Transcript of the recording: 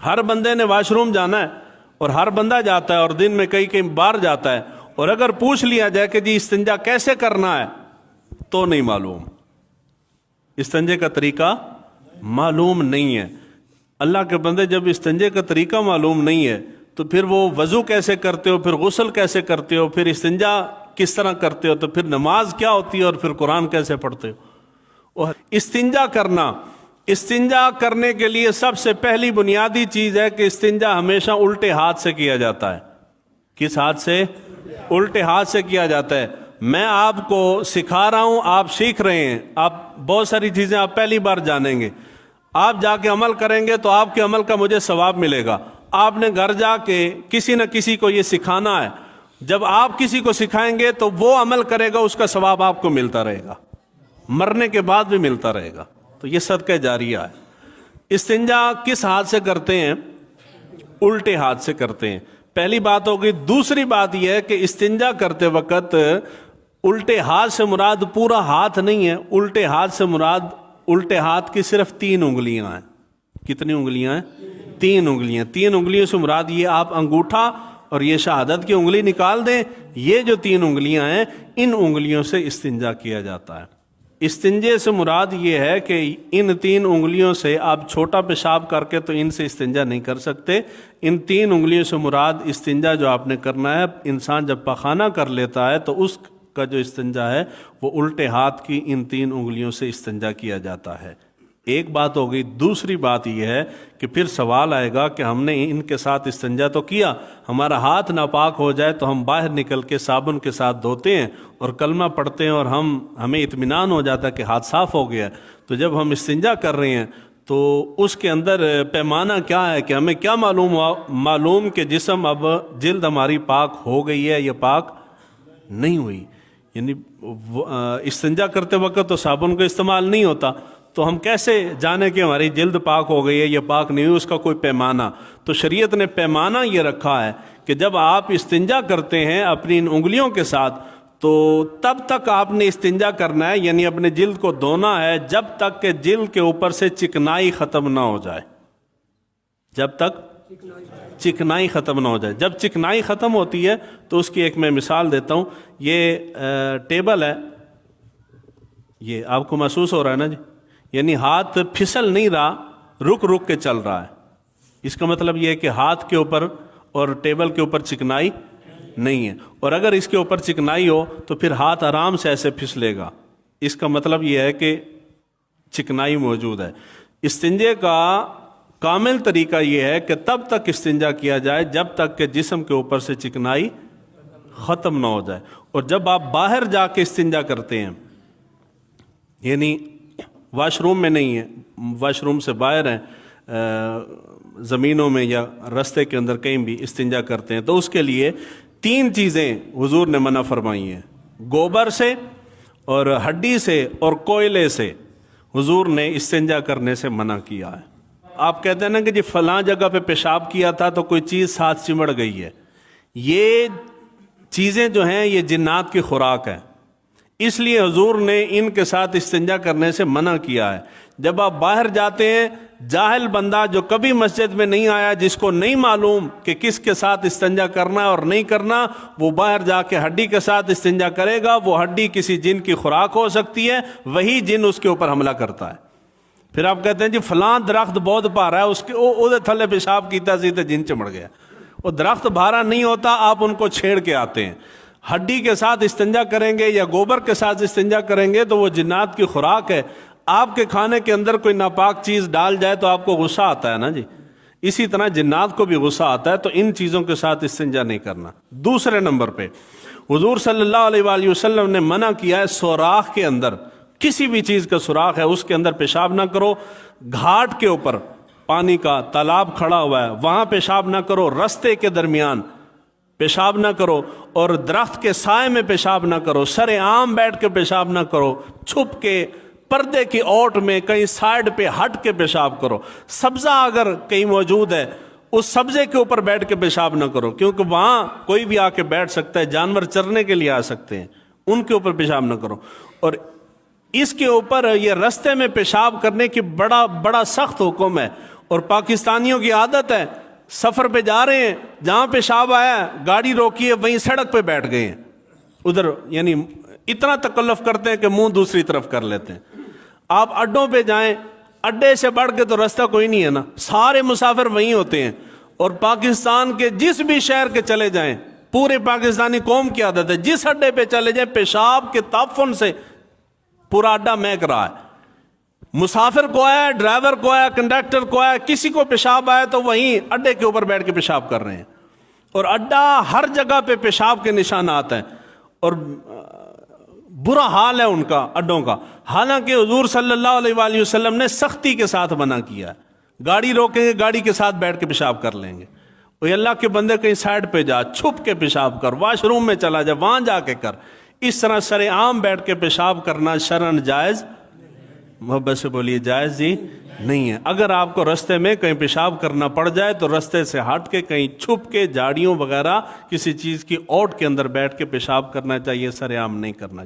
ہر بندے نے wash room جانا ہے اور ہر بندہ جاتا ہے اور دن میں کئی بار جاتا ہے، اور اگر پوچھ لیا جائے کہ جی استنجا کیسے کرنا ہے تو نہیں معلوم، استنجے کا طریقہ معلوم نہیں ہے۔ اللہ کے بندے جب استنجے کا طریقہ معلوم نہیں ہے تو پھر وہ وضو کیسے کرتے ہو، پھر غسل کیسے کرتے ہو، پھر استنجا کس طرح کرتے ہو، تو پھر نماز کیا ہوتی ہے اور پھر قرآن کیسے پڑھتے ہو۔ اور استنجا کرنا، استنجا کرنے کے لیے سب سے پہلی بنیادی چیز ہے کہ استنجا ہمیشہ الٹے ہاتھ سے کیا جاتا ہے۔ کس ہاتھ سے؟ الٹے ہاتھ سے کیا جاتا ہے۔ میں آپ کو سکھا رہا ہوں، آپ سیکھ رہے ہیں، آپ بہت ساری چیزیں آپ پہلی بار جانیں گے، آپ جا کے عمل کریں گے تو آپ کے عمل کا مجھے ثواب ملے گا۔ آپ نے گھر جا کے کسی نہ کسی کو یہ سکھانا ہے، جب آپ کسی کو سکھائیں گے تو وہ عمل کرے گا، اس کا ثواب آپ کو ملتا رہے گا، مرنے کے بعد بھی ملتا رہے گا۔ تو یہ صدقہ جاریہ ہے۔ استنجا کس ہاتھ سے کرتے ہیں؟ الٹے ہاتھ سے کرتے ہیں، پہلی بات ہوگی۔ دوسری بات یہ ہے کہ استنجا کرتے وقت الٹے ہاتھ سے مراد پورا ہاتھ نہیں ہے، الٹے ہاتھ سے مراد الٹے ہاتھ کی صرف 3 انگلیاں ہیں۔ کتنی انگلیاں ہیں؟ 3 انگلیاں۔ 3 انگلیوں سے مراد یہ آپ انگوٹھا اور یہ شہادت کی انگلی نکال دیں، یہ جو 3 انگلیاں ہیں ان انگلیوں سے استنجا کیا جاتا ہے۔ استنجے سے مراد یہ ہے کہ ان 3 انگلیوں سے آپ چھوٹا پیشاب کر کے تو ان سے استنجا نہیں کر سکتے۔ ان 3 انگلیوں سے مراد استنجا جو آپ نے کرنا ہے، انسان جب پخانہ کر لیتا ہے تو اس کا جو استنجا ہے وہ الٹے ہاتھ کی ان 3 انگلیوں سے استنجا کیا جاتا ہے۔ ایک بات ہو گئی۔ دوسری بات یہ ہے کہ پھر سوال آئے گا کہ ہم نے ان کے ساتھ استنجا تو کیا، ہمارا ہاتھ ناپاک ہو جائے تو ہم باہر نکل کے صابن کے ساتھ دھوتے ہیں اور کلمہ پڑھتے ہیں اور ہمیں اطمینان ہو جاتا ہے کہ ہاتھ صاف ہو گیا۔ تو جب ہم استنجا کر رہے ہیں تو اس کے اندر پیمانہ کیا ہے کہ ہمیں کیا معلوم کہ جسم اب جلد ہماری پاک ہو گئی ہے یا پاک نہیں ہوئی۔ یعنی استنجا کرتے وقت تو صابن کا استعمال نہیں ہوتا، تو ہم کیسے جانے کہ ہماری جلد پاک ہو گئی ہے یا پاک نہیں ہوئی؟ اس کا کوئی پیمانہ تو شریعت نے پیمانہ یہ رکھا ہے کہ جب آپ استنجا کرتے ہیں اپنی ان انگلیوں کے ساتھ تو تب تک آپ نے استنجا کرنا ہے، یعنی اپنے جلد کو دھونا ہے جب تک کہ جلد کے اوپر سے چکنائی ختم نہ ہو جائے، جب تک چکنائی ختم نہ ہو جائے۔ جب چکنائی ختم ہوتی ہے تو اس کی ایک میں مثال دیتا ہوں۔ یہ ٹیبل ہے، یہ آپ کو محسوس ہو رہا ہے نا جی، یعنی ہاتھ پھسل نہیں رہا، رک رک کے چل رہا ہے۔ اس کا مطلب یہ ہے کہ ہاتھ کے اوپر اور ٹیبل کے اوپر چکنائی نہیں ہے، اور اگر اس کے اوپر چکنائی ہو تو پھر ہاتھ آرام سے ایسے پھسلے گا۔ اس کا مطلب یہ ہے کہ چکنائی موجود ہے۔ استنجے کا کامل طریقہ یہ ہے کہ تب تک استنجا کیا جائے جب تک کہ جسم کے اوپر سے چکنائی ختم نہ ہو جائے۔ اور جب آپ باہر جا کے استنجا کرتے ہیں، یعنی واش روم میں نہیں ہے، واش روم سے باہر ہیں، زمینوں میں یا رستے کے اندر کہیں بھی استنجا کرتے ہیں، تو اس کے لیے 3 چیزیں حضور نے منع فرمائی ہیں۔ گوبر سے اور ہڈی سے اور کوئلے سے حضور نے استنجا کرنے سے منع کیا ہے۔ آپ کہتے ہیں نا کہ جی فلاں جگہ پہ پیشاب کیا تھا تو کوئی چیز ساتھ چمڑ گئی ہے، یہ چیزیں جو ہیں یہ جنات کی خوراک ہے، اس لیے حضور نے ان کے ساتھ استنجا کرنے سے منع کیا ہے۔ جب آپ باہر جاتے ہیں، جاہل بندہ جو کبھی مسجد میں نہیں آیا، جس کو نہیں معلوم کہ کس کے ساتھ استنجا کرنا ہے اور نہیں کرنا، وہ باہر جا کے ہڈی کے ساتھ استنجا کرے گا۔ وہ ہڈی کسی جن کی خوراک ہو سکتی ہے، وہی جن اس کے اوپر حملہ کرتا ہے۔ پھر آپ کہتے ہیں جی فلاں درخت بہت بھارا ہے، اس کے تھلے پیشاب کیتا سی تو جن چمڑ گیا۔ وہ درخت بھارا نہیں ہوتا، آپ ان کو چھیڑ کے آتے ہیں۔ ہڈی کے ساتھ استنجا کریں گے یا گوبر کے ساتھ استنجا کریں گے تو وہ جنات کی خوراک ہے۔ آپ کے کھانے کے اندر کوئی ناپاک چیز ڈال جائے تو آپ کو غصہ آتا ہے نا جی، اسی طرح جنات کو بھی غصہ آتا ہے، تو ان چیزوں کے ساتھ استنجا نہیں کرنا۔ دوسرے نمبر پہ حضور صلی اللہ علیہ وآلہ وسلم نے منع کیا ہے سوراخ کے اندر، کسی بھی چیز کا سوراخ ہے اس کے اندر پیشاب نہ کرو۔ گھاٹ کے اوپر پانی کا تالاب کھڑا ہوا ہے وہاں پیشاب نہ کرو، رستے کے درمیان پیشاب نہ کرو، اور درخت کے سائے میں پیشاب نہ کرو، سر عام بیٹھ کے پیشاب نہ کرو، چھپ کے پردے کی اوٹ میں کہیں سائیڈ پہ ہٹ کے پیشاب کرو۔ سبزہ اگر کہیں موجود ہے اس سبزے کے اوپر بیٹھ کے پیشاب نہ کرو، کیونکہ وہاں کوئی بھی آ کے بیٹھ سکتا ہے، جانور چرنے کے لیے آ سکتے ہیں، ان کے اوپر پیشاب نہ کرو۔ اور اس کے اوپر یہ رستے میں پیشاب کرنے کی بڑا سخت حکم ہے، اور پاکستانیوں کی عادت ہے، سفر پہ جا رہے ہیں، جہاں پیشاب آیا گاڑی روکی ہے وہیں سڑک پہ بیٹھ گئے ہیں ادھر، یعنی اتنا تکلف کرتے ہیں کہ منہ دوسری طرف کر لیتے ہیں۔ آپ اڈوں پہ جائیں، اڈے سے بڑھ کے تو راستہ کوئی نہیں ہے نا، سارے مسافر وہیں ہوتے ہیں۔ اور پاکستان کے جس بھی شہر کے چلے جائیں، پورے پاکستانی قوم کی عادت ہے، جس اڈے پہ چلے جائیں پیشاب کے تعفن سے پورا اڈا مہک رہا ہے۔ مسافر کو آیا، ڈرائیور کو آیا، کنڈکٹر کو آیا، کسی کو پیشاب آیا تو وہیں اڈے کے اوپر بیٹھ کے پیشاب کر رہے ہیں، اور اڈا ہر جگہ پہ پیشاب کے نشانات ہیں، اور برا حال ہے ان کا اڈوں کا۔ حالانکہ حضور صلی اللہ علیہ وآلہ وسلم نے سختی کے ساتھ منع کیا ہے، گاڑی روکیں گے گاڑی کے ساتھ بیٹھ کے پیشاب کر لیں گے۔ وہ اللہ کے بندے کہیں سائڈ پہ جا، چھپ کے پیشاب کر، واش روم میں چلا جا، وہاں جا کے کر۔ اس طرح سر عام بیٹھ کے پیشاب کرنا شرعاً جائز، محبت سے بولیے جائز جی نہیں ہے۔ اگر آپ کو رستے میں کہیں پیشاب کرنا پڑ جائے تو رستے سے ہٹ کے کہیں چھپ کے جھاڑیوں وغیرہ کسی چیز کی اوٹ کے اندر بیٹھ کے پیشاب کرنا چاہیے، سر عام نہیں کرنا چاہیے۔